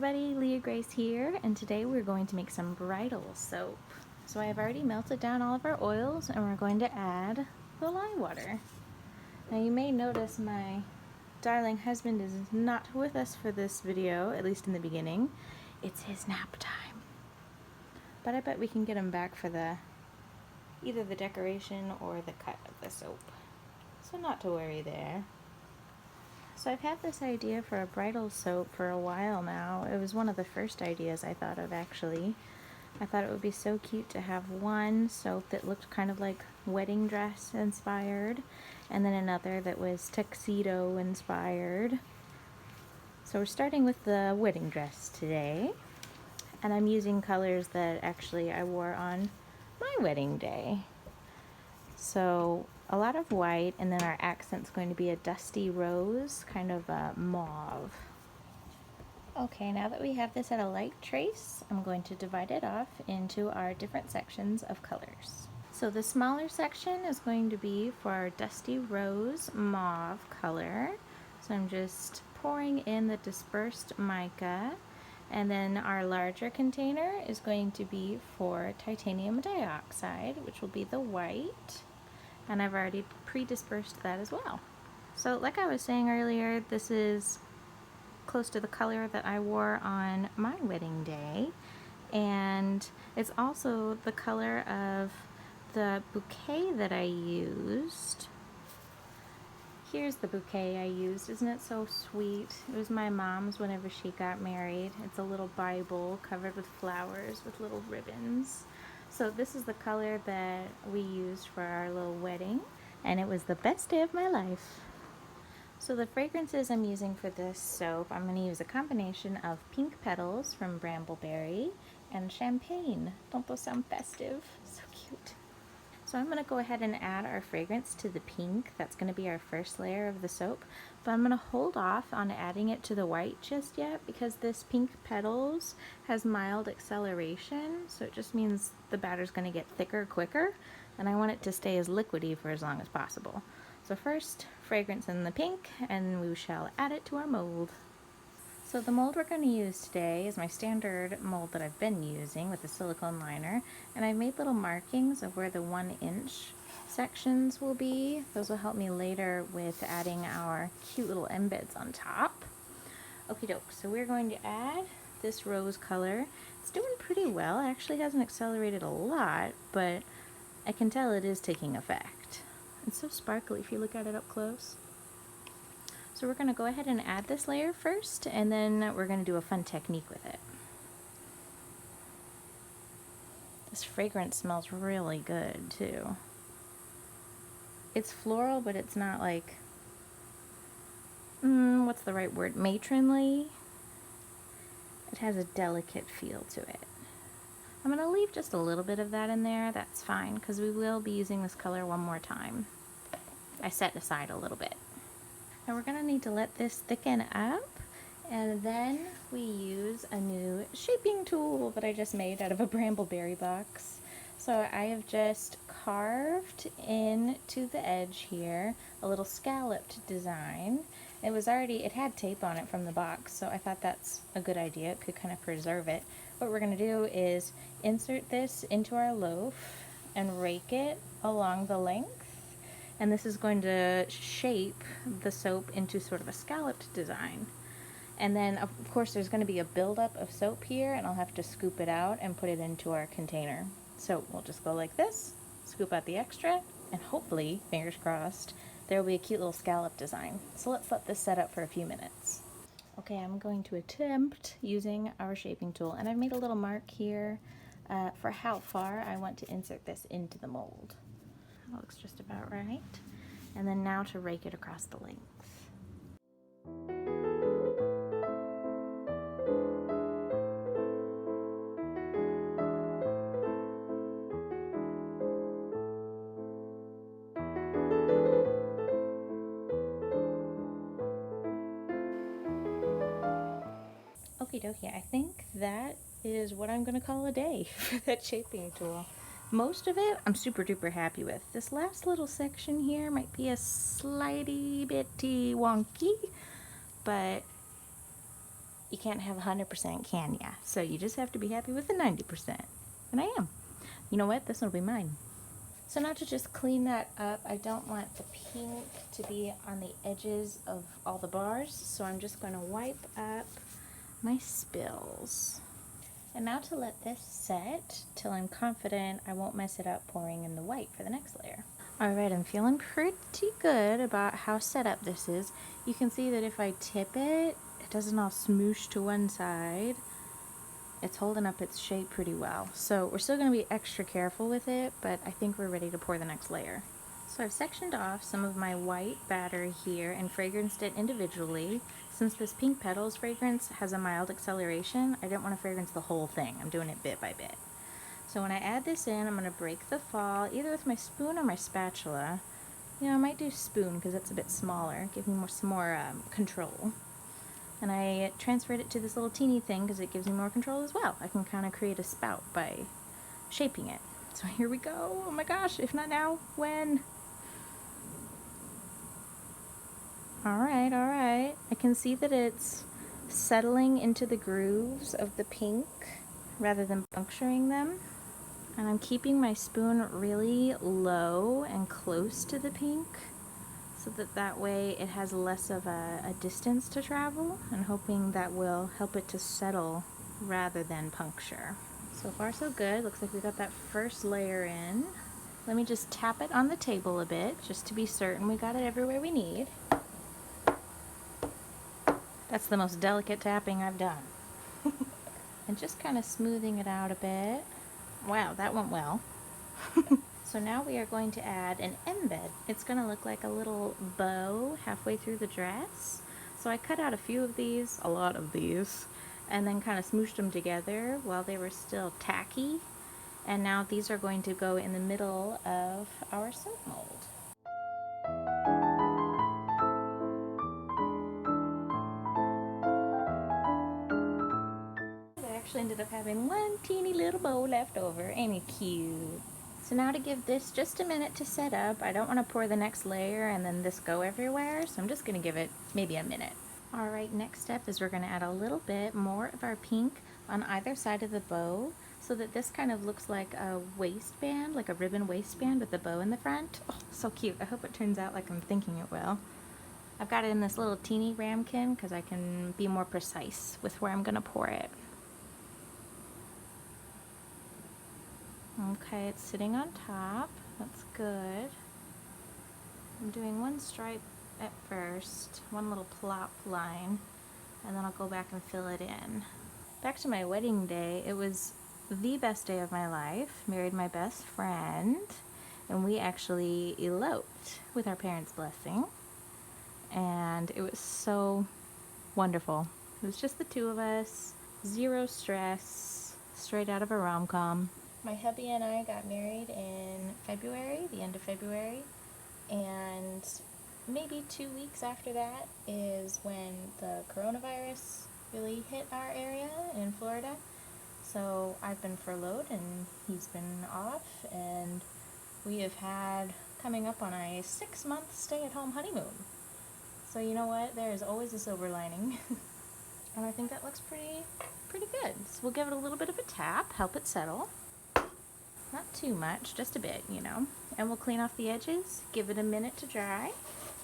everybody, Leah Grace here, and today we're going to make some bridal soap. So I have already melted down all of our oils and we're going to add the lye water. Now you may notice my darling husband is not with us for this video, at least in the beginning. It's his nap time. But I bet we can get him back for either the decoration or the cut of the soap. So not to worry there. So I've had this idea for a bridal soap for a while now. It was one of the first ideas I thought of, actually. I thought it would be so cute to have one soap that looked kind of like wedding dress inspired, and then another that was tuxedo inspired. So we're starting with the wedding dress today, and I'm using colors that actually I wore on my wedding day. So a lot of white, and then our accent's going to be a dusty rose, kind of a mauve. Okay, now that we have this at a light trace, I'm going to divide it off into our different sections of colors. So the smaller section is going to be for our dusty rose mauve color. So I'm just pouring in the dispersed mica, and then our larger container is going to be for titanium dioxide, which will be the white. And I've already pre-dispersed that as well. So like I was saying earlier, this is close to the color that I wore on my wedding day, and it's also the color of the bouquet that I used. Here's the bouquet I used. Isn't it so sweet? It was my mom's whenever she got married. It's a little Bible covered with flowers with little ribbons. So this is the color that we used for our little wedding, and it was the best day of my life. So the fragrances I'm using for this soap, I'm going to use a combination of pink petals from Brambleberry and champagne. Don't those sound festive? So cute. So I'm going to go ahead and add our fragrance to the pink. That's going to be our first layer of the soap, but I'm going to hold off on adding it to the white just yet because this pink petals has mild acceleration, so it just means the batter's going to get thicker quicker, and I want it to stay as liquidy for as long as possible. So first, fragrance in the pink, and we shall add it to our mold. So the mold we're going to use today is my standard mold that I've been using with the silicone liner, and I've made little markings of where the 1-inch sections will be. Those will help me later with adding our cute little embeds on top. Okie doke, so we're going to add this rose color. It's doing pretty well. It actually hasn't accelerated a lot, but I can tell it is taking effect. It's so sparkly if you look at it up close. So we're going to go ahead and add this layer first, and then we're going to do a fun technique with it. This fragrance smells really good too. It's floral, but it's not like, what's the right word, matronly? It has a delicate feel to it. I'm going to leave just a little bit of that in there. That's fine, because we will be using this color one more time. I set aside a little bit. Now we're going to need to let this thicken up, and then we use a new shaping tool that I just made out of a Brambleberry box. So I have just carved into the edge here a little scalloped design. It had tape on it from the box, so I thought that's a good idea. It could kind of preserve it. What we're going to do is insert this into our loaf and rake it along the length. And this is going to shape the soap into sort of a scalloped design. And then, of course, there's going to be a buildup of soap here, and I'll have to scoop it out and put it into our container. So we'll just go like this, scoop out the extra, and hopefully, fingers crossed, there will be a cute little scallop design. So let's let this set up for a few minutes. Okay, I'm going to attempt using our shaping tool, and I've made a little mark here for how far I want to insert this into the mold. That looks just about right. And then now to rake it across the length. Okie dokie, I think that is what I'm going to call a day for that shaping tool. Most of it I'm super duper happy with. This last little section here might be a slightly bitty wonky, but you can't have 100%, can ya? So you just have to be happy with the 90%. And I am. You know what? This one will be mine. So now to just clean that up, I don't want the pink to be on the edges of all the bars, so I'm just going to wipe up my spills. And now to let this set till I'm confident I won't mess it up pouring in the white for the next layer. Alright, I'm feeling pretty good about how set up this is. You can see that if I tip it, it doesn't all smoosh to one side. It's holding up its shape pretty well. So we're still going to be extra careful with it, but I think we're ready to pour the next layer. So I've sectioned off some of my white batter here and fragranced it individually. Since this pink petals fragrance has a mild acceleration, I didn't want to fragrance the whole thing. I'm doing it bit by bit. So when I add this in, I'm going to break the fall either with my spoon or my spatula. You know, I might do spoon because it's a bit smaller, give me some more control. And I transferred it to this little teeny thing because it gives me more control as well. I can kind of create a spout by shaping it. So here we go. Oh my gosh, if not now, when? Alright, alright. I can see that it's settling into the grooves of the pink rather than puncturing them. And I'm keeping my spoon really low and close to the pink so that way it has less of a distance to travel, and hoping that will help it to settle rather than puncture. So far so good. Looks like we got that first layer in. Let me just tap it on the table a bit just to be certain we got it everywhere we need. That's the most delicate tapping I've done. And just kind of smoothing it out a bit. Wow, that went well. So now we are going to add an embed. It's going to look like a little bow halfway through the dress. So I cut out a lot of these, and then kind of smooshed them together while they were still tacky. And now these are going to go in the middle of our soap mold. I actually ended up having one teeny little bow left over. Ain't it cute? So now to give this just a minute to set up, I don't want to pour the next layer and then this go everywhere, so I'm just going to give it maybe a minute. Alright, next step is we're going to add a little bit more of our pink on either side of the bow so that this kind of looks like a waistband, like a ribbon waistband with the bow in the front. Oh, so cute. I hope it turns out like I'm thinking it will. I've got it in this little teeny ramekin because I can be more precise with where I'm going to pour it. Okay, it's sitting on top. That's good. I'm doing one stripe at first, one little plop line, and then I'll go back and fill it in. Back to my wedding day, it was the best day of my life. Married my best friend, and we actually eloped with our parents' blessing. And it was so wonderful. It was just the two of us, zero stress, straight out of a rom-com. My hubby and I got married in February, the end of February, and maybe 2 weeks after that is when the coronavirus really hit our area in Florida. So I've been furloughed and he's been off, and we have had coming up on a 6-month stay-at-home honeymoon. So you know what, there is always a silver lining. And I think that looks pretty good. So we'll give it a little bit of a tap, help it settle. Not too much, just a bit, you know. And we'll clean off the edges, give it a minute to dry,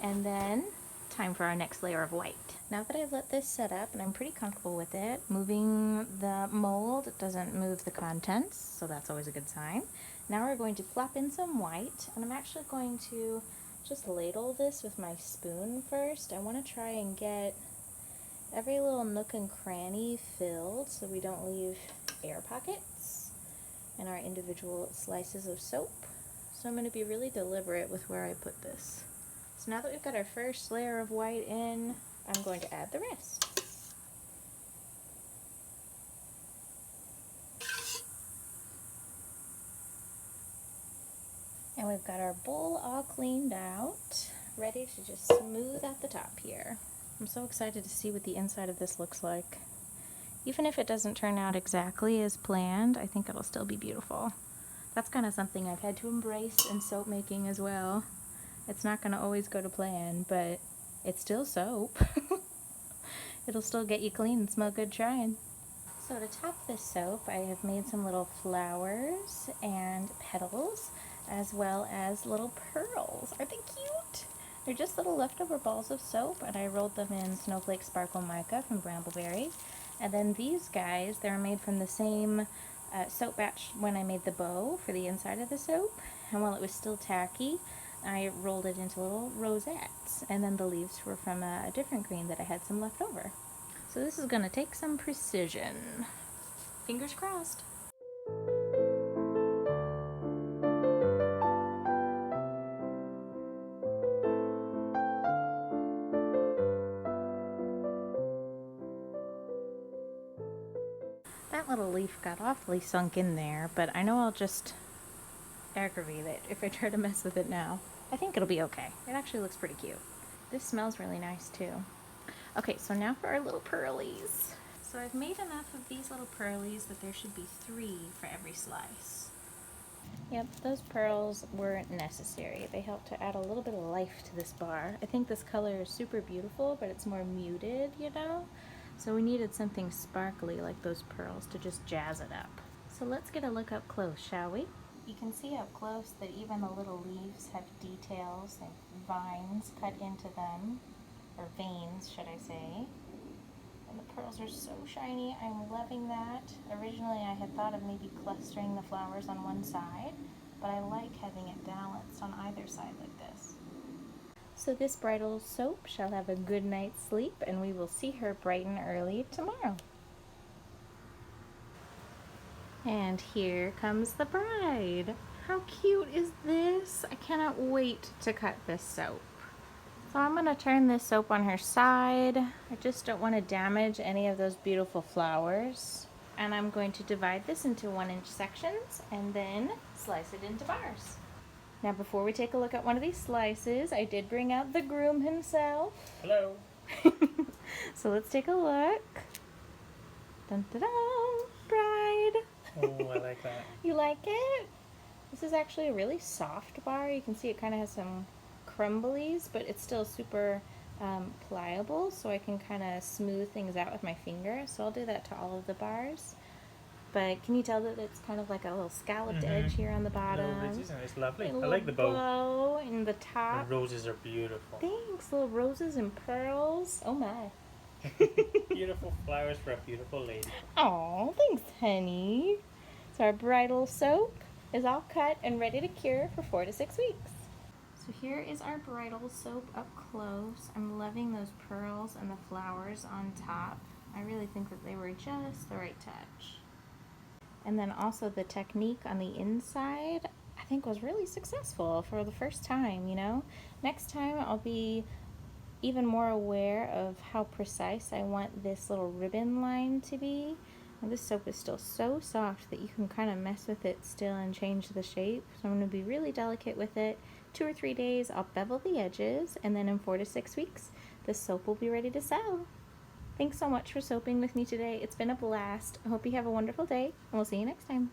and then time for our next layer of white. Now that I've let this set up and I'm pretty comfortable with it, moving the mold doesn't move the contents, so that's always a good sign. Now we're going to plop in some white, and I'm actually going to just ladle this with my spoon first. I want to try and get every little nook and cranny filled so we don't leave air pockets in our individual slices of soap. So I'm going to be really deliberate with where I put this. So now that we've got our first layer of white in, I'm going to add the rest. And we've got our bowl all cleaned out, ready to just smooth out the top here. I'm so excited to see what the inside of this looks like. Even if it doesn't turn out exactly as planned, I think it'll still be beautiful. That's kind of something I've had to embrace in soap making as well. It's not going to always go to plan, but it's still soap. It'll still get you clean and smell good trying. So to top this soap, I have made some little flowers and petals, as well as little pearls. Are they cute? They're just little leftover balls of soap, and I rolled them in Snowflake Sparkle Mica from Brambleberry. And then these guys, they're made from the same soap batch when I made the bow for the inside of the soap. And while it was still tacky, I rolled it into little rosettes. And then the leaves were from a different green that I had some left over. So this is going to take some precision. Fingers crossed. That little leaf got awfully sunk in there, but I know I'll just aggravate it if I try to mess with it now. I think it'll be okay. It actually looks pretty cute. This smells really nice too. Okay, so now for our little pearlies. So I've made enough of these little pearlies that there should be 3 for every slice. Yep, those pearls weren't necessary. They help to add a little bit of life to this bar. I think this color is super beautiful, but it's more muted, you know? So we needed something sparkly like those pearls to just jazz it up. So let's get a look up close, shall we? You can see up close that even the little leaves have details, like vines cut into them. Or veins, should I say. And the pearls are so shiny. I'm loving that. Originally I had thought of maybe clustering the flowers on one side, but I like having it balanced on either side like this. So this bridal soap shall have a good night's sleep, and we will see her bright and early tomorrow. And here comes the bride. How cute is this? I cannot wait to cut this soap. So I'm going to turn this soap on her side. I just don't want to damage any of those beautiful flowers. And I'm going to divide this into 1-inch sections and then slice it into bars. Now before we take a look at one of these slices, I did bring out the groom himself. Hello. So let's take a look. Dun dun dun, bride. Oh, I like that. You like it? This is actually a really soft bar. You can see it kind of has some crumblies, but it's still super pliable, so I can kind of smooth things out with my finger. So I'll do that to all of the bars. But can you tell that it's kind of like a little scalloped edge here on the bottom? It's lovely. I like the bow. In the top. The roses are beautiful. Thanks, little roses and pearls. Oh my. Beautiful flowers for a beautiful lady. Aw, thanks, honey. So our bridal soap is all cut and ready to cure for 4 to 6 weeks. So here is our bridal soap up close. I'm loving those pearls and the flowers on top. I really think that they were just the right touch. And then also the technique on the inside, I think was really successful for the first time, you know? Next time I'll be even more aware of how precise I want this little ribbon line to be. And this soap is still so soft that you can kind of mess with it still and change the shape. So I'm going to be really delicate with it. 2 or 3 days, I'll bevel the edges, and then in 4 to 6 weeks, this soap will be ready to sell. Thanks so much for soaping with me today. It's been a blast. I hope you have a wonderful day, and we'll see you next time.